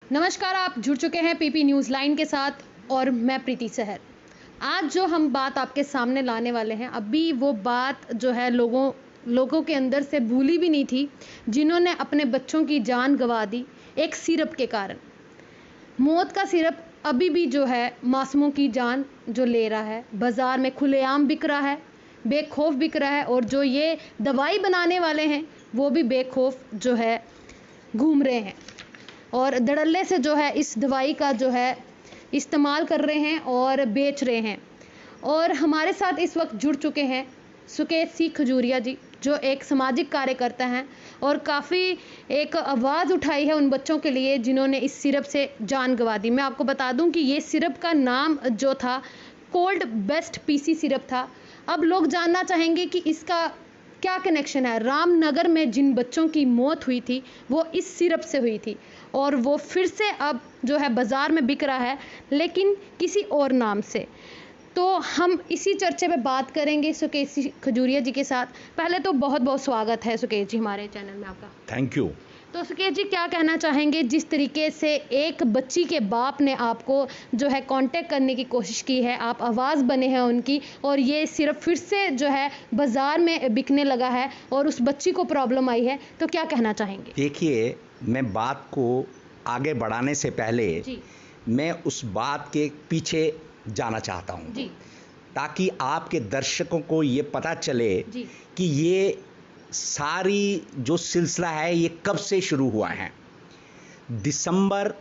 नमस्कार, आप जुड़ चुके हैं पीपी न्यूज़ लाइन के साथ और मैं प्रीति सहर। आज जो हम बात आपके सामने लाने वाले हैं, अभी वो बात जो है लोगों के अंदर से भूली भी नहीं थी, जिन्होंने अपने बच्चों की जान गंवा दी एक सिरप के कारण। मौत का सिरप अभी भी जो है मासूमों की जान जो ले रहा है, बाज़ार में खुलेआम बिक रहा है, बेखौफ बिक रहा है, और जो ये दवाई बनाने वाले हैं वो भी बेखौफ जो है घूम रहे हैं और धड़ल्ले से जो है इस दवाई का जो है इस्तेमाल कर रहे हैं और बेच रहे हैं। और हमारे साथ इस वक्त जुड़ चुके हैं सुकेत सिंह खजूरिया जी, जो एक सामाजिक कार्यकर्ता हैं और काफ़ी एक आवाज़ उठाई है उन बच्चों के लिए जिन्होंने इस सिरप से जान गंवा दी। मैं आपको बता दूं कि ये सिरप का नाम जो था कोल्ड बेस्ट पीसी सिरप था। अब लोग जानना चाहेंगे कि इसका क्या कनेक्शन है। रामनगर में जिन बच्चों की मौत हुई थी वो इस सिरप से हुई थी और वो फिर से अब जो है बाज़ार में बिक रहा है, लेकिन किसी और नाम से। तो हम इसी चर्चे पे बात करेंगे सुकेत सिंह खजूरिया जी के साथ। पहले तो बहुत बहुत स्वागत है सुकेत जी हमारे चैनल में आपका। Thank you. तो सुकेत जी, क्या कहना चाहेंगे, जिस तरीके से एक बच्ची के बाप ने आपको जो है कांटेक्ट करने की कोशिश की है, आप आवाज़ बने हैं उनकी, और ये सिर्फ फिर से जो है बाज़ार में बिकने लगा है और उस बच्ची को प्रॉब्लम आई है, तो क्या कहना चाहेंगे? देखिए, मैं बात को आगे बढ़ाने से पहले जी मैं उस बात के पीछे जाना चाहता हूँ, जी ताकि आपके दर्शकों को ये पता चले जी कि ये सारी जो सिलसिला है ये कब से शुरू हुआ है। दिसंबर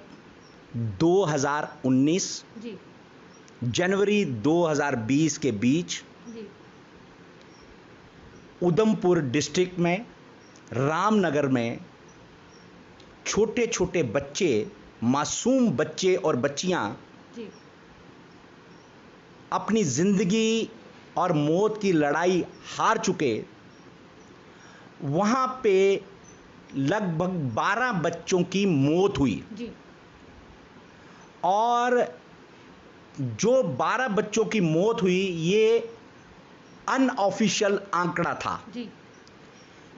2019 जी जनवरी 2020 के बीच जी उधमपुर डिस्ट्रिक्ट में रामनगर में छोटे छोटे बच्चे, मासूम बच्चे और बच्चियां जी अपनी जिंदगी और मौत की लड़ाई हार चुके। वहां पे लगभग 12 बच्चों की मौत हुई जी और जो 12 बच्चों की मौत हुई ये अनऑफिशियल आंकड़ा था, जी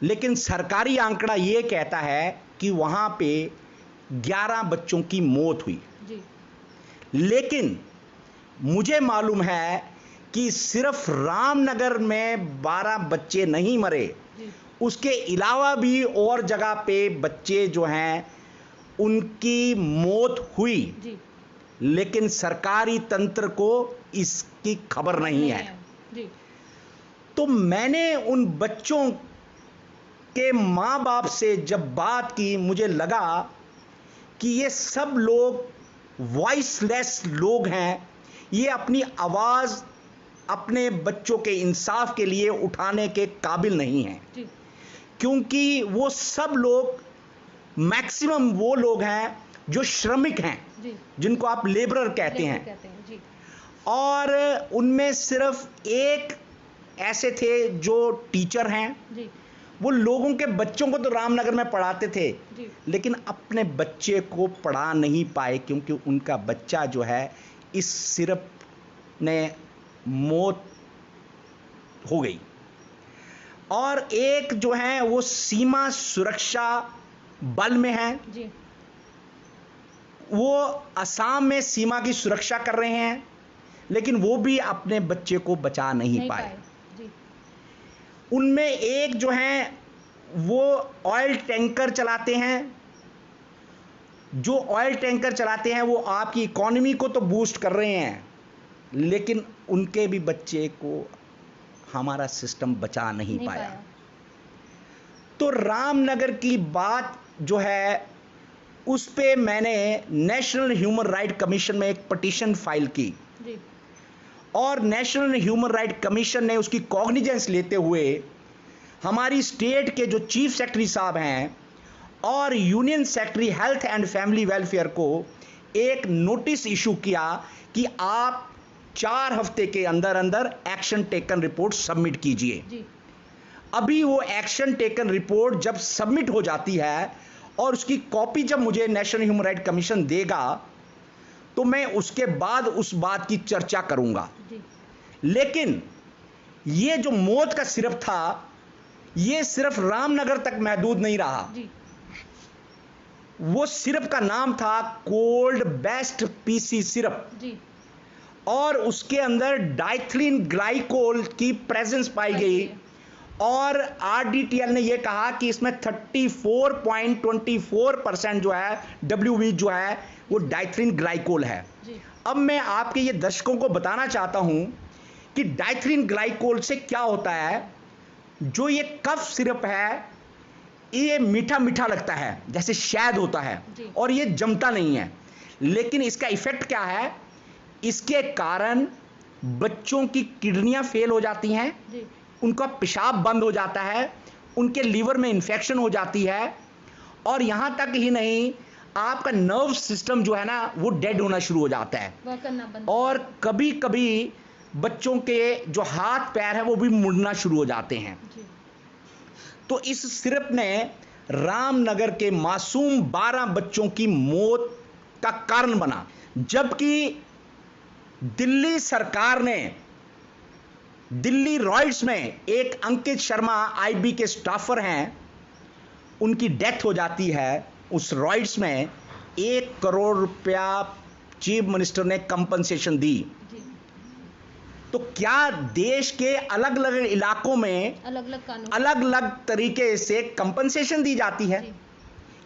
लेकिन सरकारी आंकड़ा ये कहता है कि वहां पे 11 बच्चों की मौत हुई। जी लेकिन मुझे मालूम है कि सिर्फ रामनगर में 12 बच्चे नहीं मरे, जी उसके अलावा भी और जगह पे बच्चे जो हैं उनकी मौत हुई, जी लेकिन सरकारी तंत्र को इसकी खबर नहीं है। जी तो मैंने उन बच्चों के माँ बाप से जब बात की, मुझे लगा कि ये सब लोग वॉइसलेस लोग हैं, ये अपनी आवाज़ अपने बच्चों के इंसाफ के लिए उठाने के काबिल नहीं हैं, जी क्योंकि वो सब लोग, मैक्सिमम वो लोग हैं जो श्रमिक हैं, जी जिनको आप लेबरर कहते लेबर हैं, कहते हैं। जी और उनमें सिर्फ एक ऐसे थे जो टीचर हैं। जी वो लोगों के बच्चों को तो रामनगर में पढ़ाते थे, जी लेकिन अपने बच्चे को पढ़ा नहीं पाए, क्योंकि उनका बच्चा जो है इस सिरप ने मौत हो गई। और एक जो है वो सीमा सुरक्षा बल में है, जी वो असम में सीमा की सुरक्षा कर रहे हैं, लेकिन वो भी अपने बच्चे को बचा नहीं पाए। जी उनमें एक जो है वो ऑयल टैंकर चलाते हैं। जो ऑयल टैंकर चलाते हैं वो आपकी इकोनॉमी को तो बूस्ट कर रहे हैं, लेकिन उनके भी बच्चे को हमारा सिस्टम बचा नहीं पाया। तो रामनगर की बात जो है उस पे मैंने नेशनल ह्यूमन राइट कमीशन में एक पिटीशन फाइल की, जी और नेशनल ह्यूमन राइट कमीशन ने उसकी कॉग्निजेंस लेते हुए हमारी स्टेट के जो चीफ सेक्रेटरी साहब हैं और union secretary health and family welfare को एक नोटिस इशू किया कि आप 4 हफ्ते के अंदर अंदर एक्शन टेकन रिपोर्ट सबमिट कीजिए। जी अभी वो एक्शन टेकन रिपोर्ट जब सबमिट हो जाती है और उसकी कॉपी जब मुझे नेशनल ह्यूमन राइट कमीशन देगा, तो मैं उसके बाद उस बात की चर्चा करूंगा। जी लेकिन ये जो मौत का सिरप था, ये सिर्फ रामनगर तक महदूद नहीं रहा। जी वो सिरप का नाम था कोल्ड बेस्ट पीसी सिरप जी। और उसके अंदर डाइथिलीन ग्लाइकोल की प्रेजेंस पाई गई और आरडीटीएल ने यह कहा कि इसमें 34.24% जो है डब्ल्यूवी जो है वो डाइथिलीन ग्लाइकोल है जी। अब मैं आपके ये दर्शकों को बताना चाहता हूं कि डाइथिलीन ग्लाइकोल से क्या होता है। जो ये कफ सिरप है ये मीठा मीठा लगता है जैसे शहद होता है और ये जमता नहीं है, लेकिन इसका इफेक्ट क्या है, इसके कारण बच्चों की किडनियां फेल हो जाती हैं, उनका पेशाब बंद हो जाता है, उनके लीवर में इंफेक्शन हो जाती है और यहां तक ही नहीं आपका नर्व सिस्टम जो है ना वो डेड होना शुरू हो जाता है और कभी कभी बच्चों के जो हाथ पैर है वो भी मुड़ना शुरू हो जाते हैं। तो इस सिरप ने रामनगर के मासूम 12 बच्चों की मौत का कारण बना, जबकि दिल्ली सरकार ने दिल्ली रॉयड्स में एक अंकित शर्मा आईबी के स्टाफर हैं, उनकी डेथ हो जाती है। उस रॉयड्स में 1 करोड़ रुपया चीफ मिनिस्टर ने कंपनसेशन दी। तो क्या देश के अलग अलग इलाकों में अलग अलग तरीके से कंपनसेशन दी जाती है?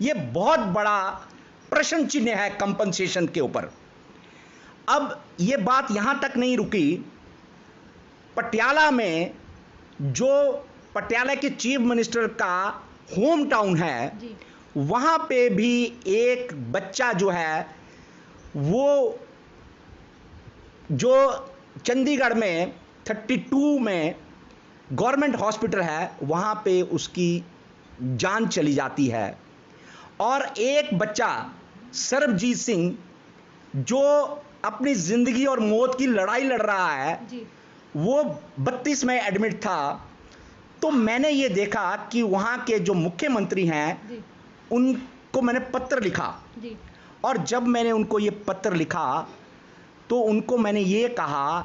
यह बहुत बड़ा प्रश्न चिन्ह है कंपनसेशन के ऊपर। अब यह बात यहां तक नहीं रुकी, पटियाला में जो पटियाला के चीफ मिनिस्टर का होम टाउन है वहां पे भी एक बच्चा जो है वो जो चंडीगढ़ में 32 में गवर्नमेंट हॉस्पिटल है वहां पे उसकी जान चली जाती है और एक बच्चा सरबजीत सिंह जो अपनी जिंदगी और मौत की लड़ाई लड़ रहा है वो 32 में एडमिट था। तो मैंने ये देखा कि वहां के जो मुख्यमंत्री हैं उनको मैंने पत्र लिखा और जब मैंने उनको ये पत्र लिखा तो उनको मैंने ये कहा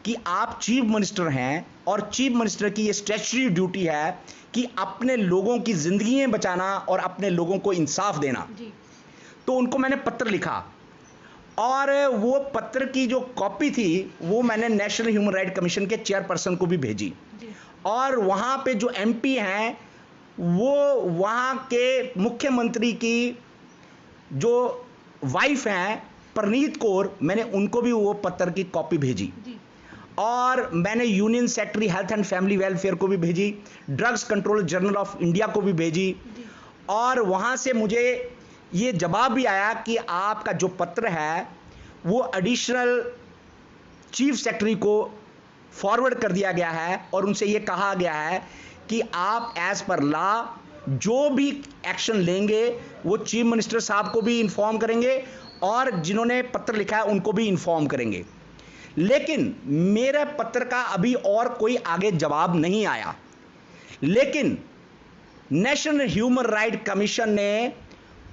कि आप चीफ मिनिस्टर हैं और चीफ मिनिस्टर की ये स्टैट्यूटरी ड्यूटी है कि अपने लोगों की जिंदगियां बचाना और अपने लोगों को इंसाफ देना। तो उनको मैंने पत्र लिखा और वो पत्र की जो कॉपी थी वो मैंने नेशनल ह्यूमन राइट कमीशन के चेयरपर्सन को भी भेजी और वहाँ पे जो एमपी हैं वो वहाँ के मुख्यमंत्री की जो वाइफ हैं परनीत कौर, मैंने उनको भी वो पत्र की कॉपी भेजी और मैंने union secretary health and family welfare को भी भेजी, drugs control journal of India को भी भेजी और वहाँ से मुझे ये जवाब भी आया कि आपका जो पत्र है वो एडिशनल चीफ सेक्रेटरी को फॉरवर्ड कर दिया गया है और उनसे ये कहा गया है कि आप एज पर लॉ जो भी एक्शन लेंगे वो चीफ मिनिस्टर साहब को भी इन्फॉर्म करेंगे और जिन्होंने पत्र लिखा है उनको भी इन्फॉर्म करेंगे। लेकिन मेरे पत्र का अभी और कोई आगे जवाब नहीं आया, लेकिन नेशनल ह्यूमन राइट कमीशन ने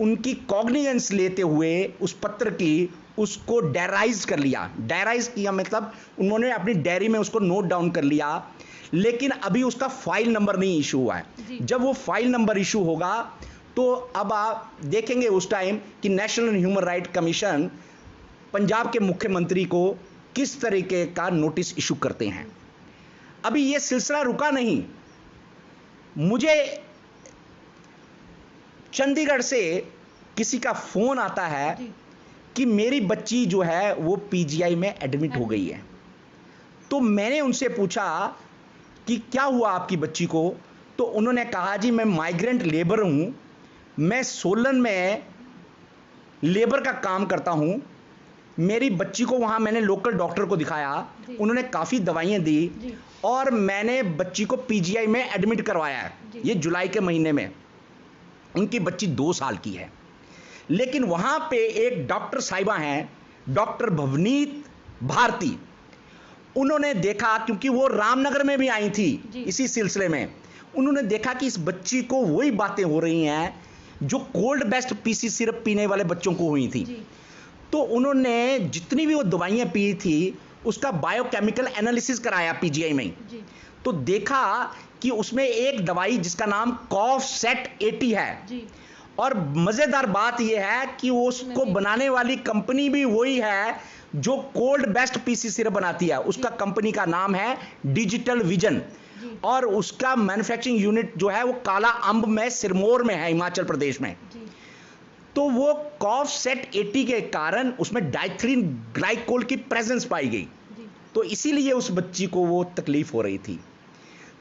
उनकी कॉग्निजेंस लेते हुए उस पत्र की उसको डायराइज कर लिया। डायराइज किया मतलब उन्होंने अपनी डायरी में उसको नोट डाउन कर लिया, लेकिन अभी उसका फाइल नंबर नहीं इशू हुआ है। जब वो फाइल नंबर इशू होगा तो अब आप देखेंगे उस टाइम कि national human right commission Punjab के मुख्यमंत्री को किस तरीके का नोटिस इशू करते हैं। अभी ये सिलसिला रुका नहीं, मुझे चंडीगढ़ से किसी का फोन आता है कि मेरी बच्ची जो है वो पीजीआई में एडमिट हो गई है। तो मैंने उनसे पूछा कि क्या हुआ आपकी बच्ची को, तो उन्होंने कहा जी मैं माइग्रेंट लेबर हूं, मैं सोलन में लेबर का काम करता हूं, मेरी बच्ची को वहां मैंने लोकल डॉक्टर को दिखाया, उन्होंने काफ़ी दवाइयां दी और मैंने बच्ची को पीजीआई में एडमिट करवाया है। ये जुलाई के महीने में उनकी बच्ची 2 साल की है। लेकिन वहां पे एक डॉक्टर साहिबा हैं, डॉक्टर भवनीत भारती, उन्होंने देखा क्योंकि वो रामनगर में भी आई थी इसी सिलसिले में, उन्होंने देखा कि इस बच्ची को वही बातें हो रही हैं जो कोल्ड बेस्ट पीसी सिरप पीने वाले बच्चों को हुई थी। तो उन्होंने जितनी भी वो दवाइयां पी थी उसका बायोकेमिकल एनालिसिस कराया पीजीआई में, तो देखा कि उसमें एक दवाई जिसका नाम कॉफ सेट 80 है और मजेदार बात यह है कि उसको बनाने वाली कंपनी भी वही है जो कोल्ड बेस्ट पीसी सिरप बनाती है। उसका कंपनी का नाम है डिजिटल विजन और उसका मैन्युफैक्चरिंग यूनिट जो है वो काला अंब में सिरमौर में है, हिमाचल प्रदेश में। तो वो कॉफ सेट 80 के कारण उसमें डाइथीन ग्लाइकोल की प्रेजेंस पाई गई, तो इसीलिए उस बच्ची को वो तकलीफ हो रही थी।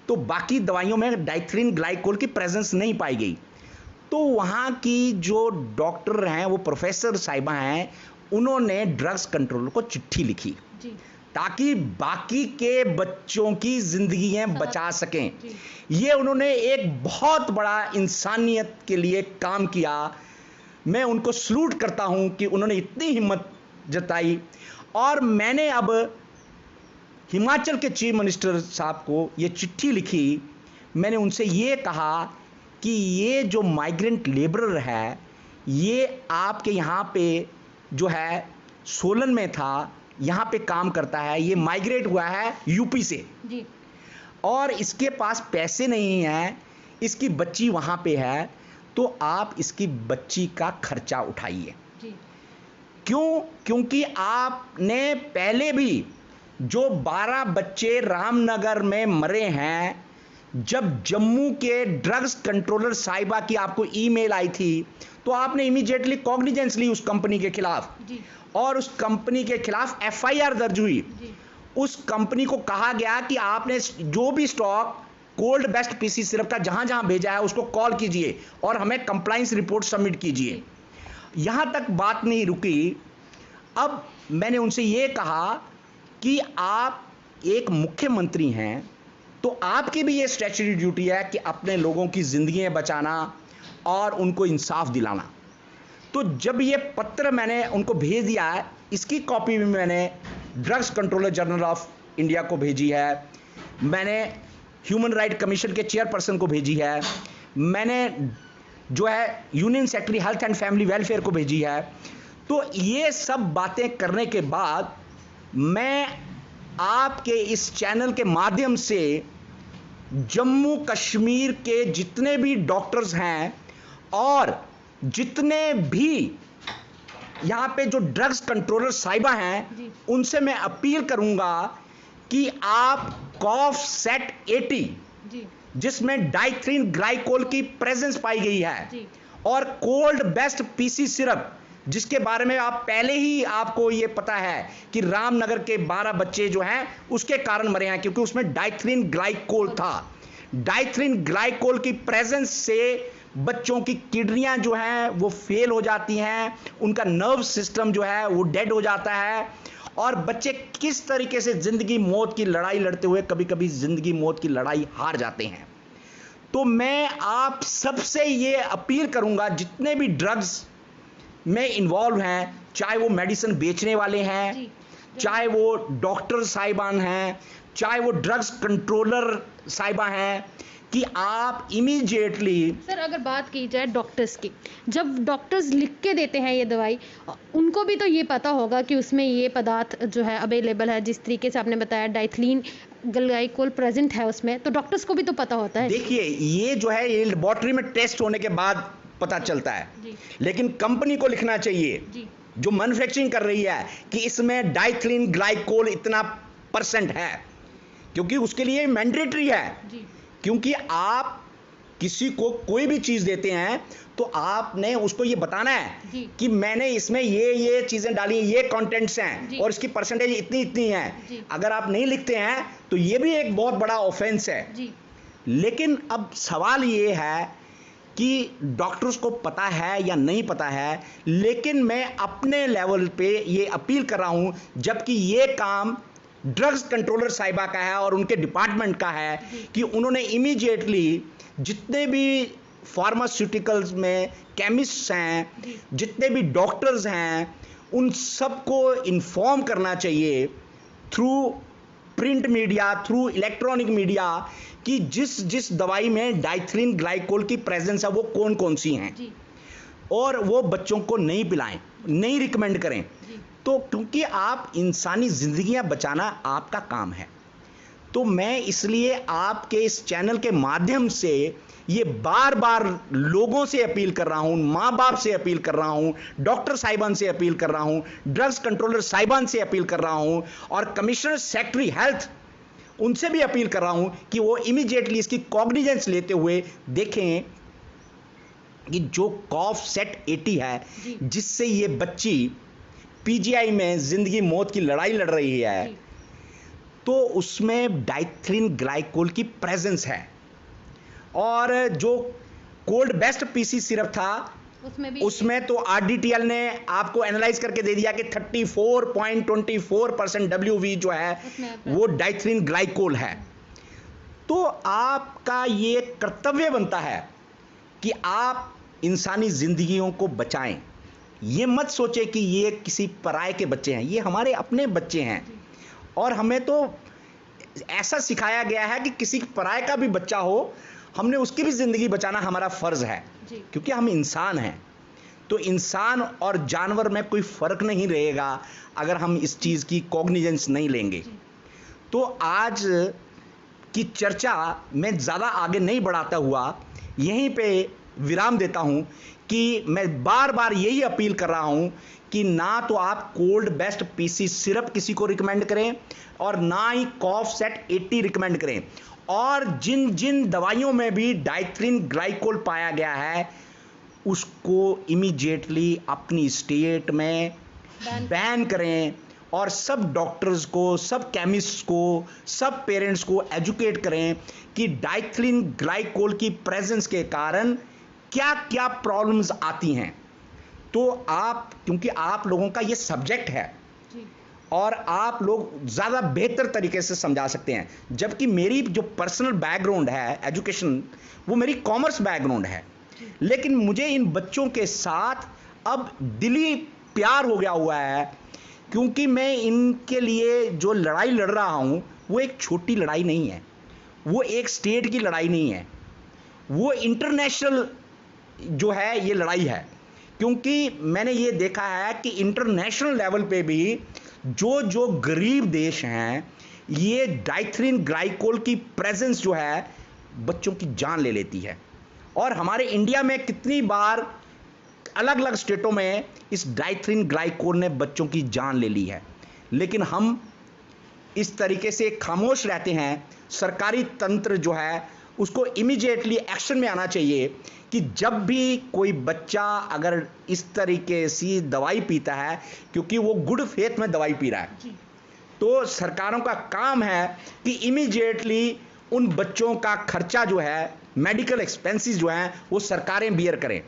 तो बाकी दवाइयों में डाइथीन ग्लाइकोल की प्रेजेंस नहीं पाई गई। तो वहाँ की जो डॉक्टर हैं, वो प्रोफेसर साहिबा हैं, उन्होंने ड्रग्स कंट्रोलर को चिट्ठी लिखी ताकि बाकी के बच्चों की जिंदगियां बचा सकें। ये उन्होंने एक बहुत बड़ा इंसानियत के लिए काम किया। मैं उनको सलूट करता हूं कि उन्होंने इतनी हिम्मत जताई। और मैंने अब हिमाचल के चीफ मिनिस्टर साहब को ये चिट्ठी लिखी। मैंने उनसे ये कहा कि ये जो माइग्रेंट लेबरर है, ये आपके यहाँ पे जो है सोलन में था, यहाँ पे काम करता है, ये माइग्रेट हुआ है यूपी से जी। और इसके पास पैसे नहीं हैं, इसकी बच्ची वहाँ पे है, तो आप इसकी बच्ची का खर्चा उठाइए। क्यों? क्योंकि आपने पहले भी जो 12 बच्चे रामनगर में मरे हैं, जब जम्मू के ड्रग्स कंट्रोलर साहिबा की आपको ईमेल आई थी, तो आपने इमीडिएटली कॉग्निजेंस ली उस कंपनी के खिलाफ और उस कंपनी के खिलाफ एफआईआर दर्ज हुई। उस कंपनी को कहा गया कि आपने जो भी stock cold best PC syrup का जहां जहां भेजा है उसको कॉल कीजिए और हमें कंप्लायंस रिपोर्ट सबमिट कीजिए। यहां तक बात नहीं रुकी। अब मैंने उनसे यह कहा कि आप एक मुख्यमंत्री हैं, तो आपकी भी ये स्टैट्यूटरी ड्यूटी है कि अपने लोगों की जिंदगियां बचाना और उनको इंसाफ दिलाना। तो जब ये पत्र मैंने उनको भेज दिया है, इसकी कॉपी भी मैंने drugs controller general of India को भेजी है, मैंने ह्यूमन राइट कमीशन के चेयरपर्सन को भेजी है, मैंने जो है union secretary health and family welfare को भेजी है। तो ये सब बातें करने के बाद मैं आपके इस चैनल के माध्यम से जम्मू कश्मीर के जितने भी डॉक्टर्स हैं और जितने भी यहाँ पे जो ड्रग्स कंट्रोलर साहिबा हैं, उनसे मैं अपील करूंगा कि आप कॉफ सेट 80 जिसमें डाइथीन ग्लाइकोल की प्रेजेंस पाई गई है और कोल्ड बेस्ट पीसी सिरप जिसके बारे में आप पहले ही आपको ये पता है कि रामनगर के 12 बच्चे जो हैं उसके कारण मरे हैं, क्योंकि उसमें डाइथीन ग्लाइकोल था। डाइथीन ग्लाइकोल की प्रेजेंस से बच्चों की किडनियां जो हैं वो फेल हो जाती हैं, उनका नर्व सिस्टम जो है वो डेड हो जाता है और बच्चे किस तरीके से जिंदगी मौत की लड़ाई लड़ते हुए कभी कभी जिंदगी मौत की लड़ाई हार जाते हैं। तो मैं आप सबसे ये अपील करूंगा, जितने भी ड्रग्स में इन्वॉल्व हैं, चाहे वो मेडिसिन बेचने वाले हैं, चाहे वो डॉक्टर साहिबान हैं, चाहे वो ड्रग्स कंट्रोलर साहिबा हैं, कि आप इमीडिएटली। सर अगर बात की जाए डॉक्टर्स की, जब डॉक्टर्स लिख के देते हैं ये दवाई, उनको भी तो ये पता होगा कि उसमें ये पदार्थ जो है अवेलेबल है, जिस तरीके से आपने बताया डाइथीन ग्लाइकोल प्रेजेंट है उसमें, तो डॉक्टर्स को भी तो पता होता है। देखिए ये जो है ये लेबोरेटरी में टेस्ट होने के बाद पता चलता है, लेकिन कंपनी को लिखना चाहिए जो मैन्युफैक्चरिंग कर रही है कि इसमें डाइथीन ग्लाइकोल इतना % है, क्योंकि उसके लिए मैंडेटरी है। क्योंकि आप किसी को कोई भी चीज देते हैं तो आपने उसको ये बताना है कि मैंने इसमें ये चीजें डाली, ये कंटेंट्स हैं और इसकी परसेंटेज इतनी इतनी है। अगर आप नहीं लिखते हैं तो ये भी एक बहुत बड़ा ऑफेंस है। लेकिन अब सवाल ये है कि डॉक्टर्स को पता है या नहीं पता है, लेकिन मैं अपने लेवल पे ये अपील कर रहा हूं, जबकि ये काम ड्रग्स कंट्रोलर साहिबा का है और उनके डिपार्टमेंट का है, कि उन्होंने इमीडिएटली जितने भी फार्मास्यूटिकल्स में केमिस्ट्स हैं, जितने भी डॉक्टर्स हैं, उन सबको इन्फॉर्म करना चाहिए through print media, through electronic media, कि जिस जिस दवाई में डाइथीन ग्लाइकोल की प्रेजेंस है वो कौन कौन सी हैं, और वो बच्चों को नहीं पिलाएं, नहीं रिकमेंड करें। तो क्योंकि आप इंसानी जिंदगियां बचाना आपका काम है, तो मैं इसलिए आपके इस चैनल के माध्यम से ये बार बार लोगों से अपील कर रहा हूं, माँ बाप से अपील कर रहा हूं, डॉक्टर साहिबान से अपील कर रहा हूं, ड्रग्स कंट्रोलर साहिबान से अपील कर रहा हूं और कमिश्नर सेक्रेटरी हेल्थ उनसे भी अपील कर रहा हूं कि वो इमीडिएटली इसकी कॉग्निजेंस लेते हुए देखें कि जो कॉफ सेट 80 है जिससे ये बच्ची पीजीआई में जिंदगी मौत की लड़ाई लड़ रही है, तो उसमें डाइथ्रिन ग्लाइकोल की प्रेजेंस है। और जो कोल्ड बेस्ट पीसी सिरप था उसमें तो आरडीटीएल ने आपको एनालाइज करके दे दिया कि 34.24% डब्ल्यूवी जो है वो डाइथ्रिन ग्लाइकोल है। तो आपका ये कर्तव्य बनता है कि आप इंसानी जिंदगियों को बचाएं। ये मत सोचे कि ये किसी पराये के बच्चे हैं, ये हमारे अपने बच्चे हैं और हमें तो ऐसा सिखाया गया है कि किसी पराये का भी बच्चा हो, हमने उसकी भी जिंदगी बचाना हमारा फर्ज है, क्योंकि हम इंसान हैं। तो इंसान और जानवर में कोई फर्क नहीं रहेगा अगर हम इस चीज की कॉग्निजेंस नहीं लेंगे। तो आज की चर्चा मैं ज्यादा आगे नहीं बढ़ाता हुआ यहीं पे विराम देता हूं कि मैं बार बार यही अपील कर रहा हूं कि ना तो आप कोल्ड बेस्ट पीसी सिरप किसी को रिकमेंड करें और ना ही कॉफ सेट 80 रिकमेंड करें। और जिन जिन दवाइयों में भी डाइथ्रिन ग्लाइकोल पाया गया है उसको इमीडिएटली अपनी स्टेट में बैन करें और सब डॉक्टर्स को, सब केमिस्ट्स को, सब पेरेंट्स को एजुकेट करें कि डाइथ्रिन ग्लाइकोल की प्रेजेंस के कारण क्या क्या प्रॉब्लम्स आती हैं। तो आप, क्योंकि आप लोगों का ये सब्जेक्ट है और आप लोग ज़्यादा बेहतर तरीके से समझा सकते हैं, जबकि मेरी जो पर्सनल बैकग्राउंड है एजुकेशन वो मेरी कॉमर्स बैकग्राउंड है, लेकिन मुझे इन बच्चों के साथ अब दिली प्यार हो गया हुआ है, क्योंकि मैं इनके लिए जो लड़ाई लड़ रहा हूं वो एक छोटी लड़ाई नहीं है, वो एक स्टेट की लड़ाई नहीं है, वो इंटरनेशनल जो है ये लड़ाई है। क्योंकि मैंने ये देखा है कि इंटरनेशनल लेवल पे भी जो गरीब देश हैं ये डाइथ्रिन ग्लाइकोल की प्रेजेंस जो है बच्चों की जान ले लेती है। और हमारे इंडिया में कितनी बार अलग अलग स्टेटों में इस डाइथ्रिन ग्लाइकोल ने बच्चों की जान ले ली है, लेकिन हम इस तरीके से खामोश रहते हैं। सरकारी तंत्र जो है उसको इमीडिएटली एक्शन में आना चाहिए कि जब भी कोई बच्चा अगर इस तरीके से दवाई पीता है, क्योंकि वो गुड फेथ में दवाई पी रहा है, तो सरकारों का काम है कि इमीडिएटली उन बच्चों का खर्चा जो है, मेडिकल एक्सपेंसेस जो हैं वो सरकारें बियर करें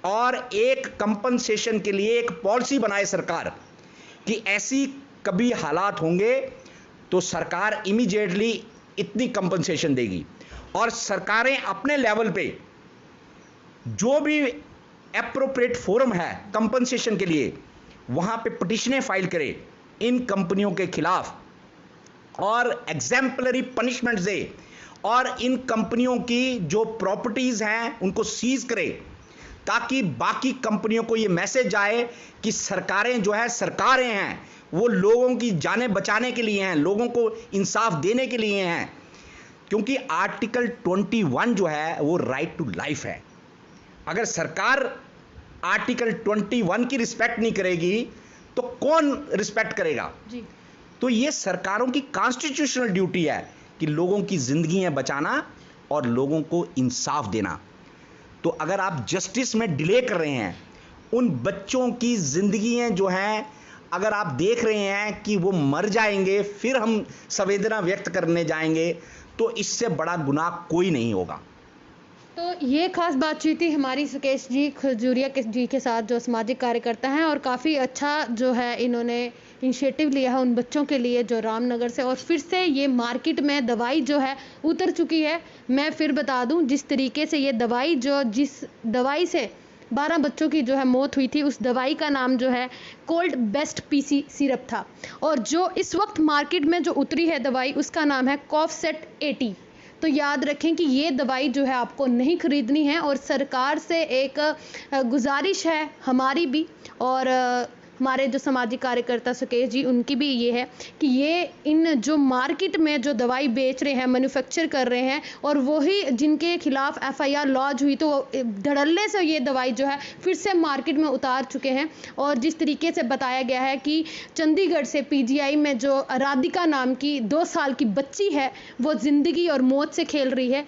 और एक कंपनसेशन के लिए एक पॉलिसी बनाए सरकार कि ऐसी कभी हालात होंगे तो सरकार इमीडिएटली इतनी कंपनसेशन देगी। और सरकारें अपने लेवल पे जो भी एप्रोप्रिएट फोरम है कंपनसेशन के लिए वहां पे पिटीशनें फाइल करें इन कंपनियों के खिलाफ और एग्जाम्पलरी पनिशमेंट दे और इन कंपनियों की जो प्रॉपर्टीज हैं उनको सीज करे, ताकि बाकी कंपनियों को ये मैसेज आए कि सरकारें जो है सरकारें हैं वो लोगों की जानें बचाने के लिए हैं, लोगों को इंसाफ देने के लिए हैं। क्योंकि आर्टिकल 21 जो है वो राइट टू लाइफ है। अगर सरकार आर्टिकल 21 की रिस्पेक्ट नहीं करेगी तो कौन रिस्पेक्ट करेगा जी। तो ये सरकारों की कॉन्स्टिट्यूशनल ड्यूटी है कि लोगों की जिंदगियां बचाना और लोगों को इंसाफ देना। तो अगर आप जस्टिस में डिले कर रहे हैं, उन बच्चों की जिंदगियां जो हैं अगर आप देख रहे हैं कि वो मर जाएंगे फिर हम संवेदना व्यक्त करने जाएंगे, तो इससे बड़ा गुनाह कोई नहीं होगा। तो ये खास बातचीत थी हमारी सुकेश जी खजूरिया जी के साथ, जो सामाजिक कार्यकर्ता हैं और काफ़ी अच्छा जो है इन्होंने इनिशिएटिव लिया है उन बच्चों के लिए जो रामनगर से, और फिर से ये मार्केट में दवाई जो है उतर चुकी है। मैं फिर बता दूं, जिस तरीके से ये दवाई जिस दवाई से 12 बच्चों की जो है मौत हुई थी, उस दवाई का नाम जो है कोल्ड बेस्ट पीसी सिरप था, और जो इस वक्त मार्केट में जो उतरी है दवाई उसका नाम है कॉफ सेट 80। तो याद रखें कि ये दवाई जो है आपको नहीं खरीदनी है, और सरकार से एक गुजारिश है हमारी भी और हमारे जो सामाजिक कार्यकर्ता सुकेश जी, उनकी भी ये है कि ये इन जो मार्केट में जो दवाई बेच रहे हैं, मैन्युफैक्चर कर रहे हैं, और वही जिनके खिलाफ एफआईआर लॉन्च हुई तो धड़ल्ले से ये दवाई जो है फिर से मार्केट में उतार चुके हैं। और जिस तरीके से बताया गया है कि चंडीगढ़ से पीजीआई में जो राधिका नाम की 2 साल की बच्ची है, वो जिंदगी और मौत से खेल रही है।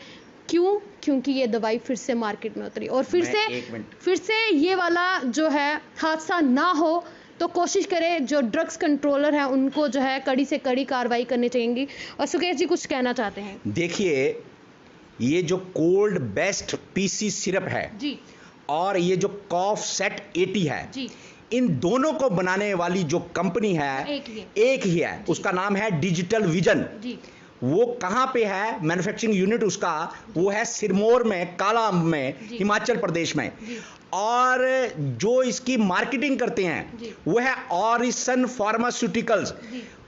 क्यों? क्योंकि ये दवाई फिर से मार्केट में उतरी, और फिर से ये वाला जो है हादसा ना हो तो कोशिश करें, जो ड्रग्स कंट्रोलर हैं उनको जो है कड़ी से कड़ी कार्रवाई करनी चाहिए। और सुकेश जी कुछ कहना चाहते हैं? देखिए, ये जो कोल्ड बेस्ट पीसी सिरप है जी, और ये जो कॉफ सेट 80 है जी, इन दोनों को बनाने वाली जो कंपनी है एक ही है। उसका नाम है डिजिटल विजन जी। वो कहाँ पे है? मैन्युफैक्चरिंग यूनिट उसका वो है सिरमौर में, कालाअंब में, हिमाचल प्रदेश में। और जो इसकी मार्केटिंग करते हैं वो है ऑरिसन फार्मास्यूटिकल्स।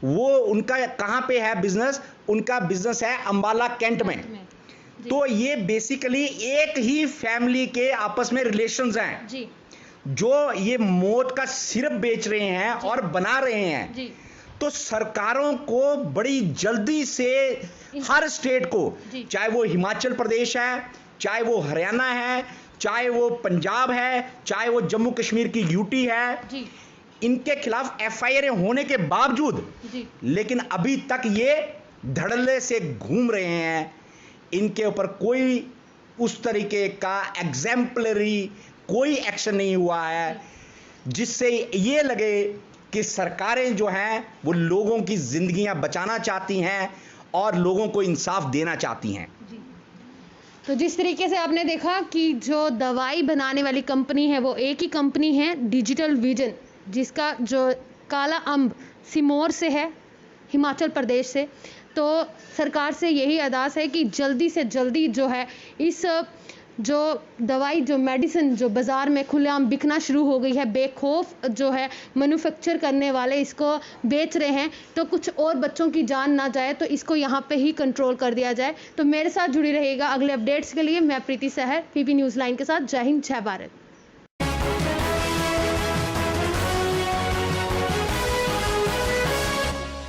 वो उनका कहाँ पे है बिजनेस? उनका बिजनेस है अंबाला कैंट में। तो ये बेसिकली एक ही फैमिली के आपस में रिलेशंस हैं जी। जो ये मौत का सिरप बेच रहे हैं और बना रहे हैं जी। तो सरकारों को बड़ी जल्दी से हर स्टेट को, चाहे वो हिमाचल प्रदेश है, चाहे वो हरियाणा है, चाहे वो पंजाब है, चाहे वो जम्मू कश्मीर की यूटी है, इनके खिलाफ एफआईआर होने के बावजूद लेकिन अभी तक ये धड़ल्ले से घूम रहे हैं। इनके ऊपर कोई उस तरीके का एग्जाम्पलरी कोई एक्शन नहीं हुआ है जिससे ये लगे कि सरकारें जो हैं वो लोगों की जिंदगियां बचाना चाहती हैं और लोगों को इंसाफ देना चाहती हैं। तो जिस तरीके से आपने देखा कि जो दवाई बनाने वाली कंपनी है वो एक ही कंपनी है, डिजिटल विजन, जिसका जो कालाअंब सिरमौर से है, हिमाचल प्रदेश से। तो सरकार से यही अरदास है कि जल्दी से जल्दी जो है इस जो दवाई, जो मेडिसिन जो बाज़ार में खुलेआम बिकना शुरू हो गई है, बेखौफ जो है मैन्युफैक्चर करने वाले इसको बेच रहे हैं, तो कुछ और बच्चों की जान ना जाए, तो इसको यहाँ पे ही कंट्रोल कर दिया जाए। तो मेरे साथ जुड़ी रहिएगा अगले अपडेट्स के लिए। मैं प्रीति सहर, पीपी न्यूज़ लाइन के साथ। जय हिंद, जय भारत।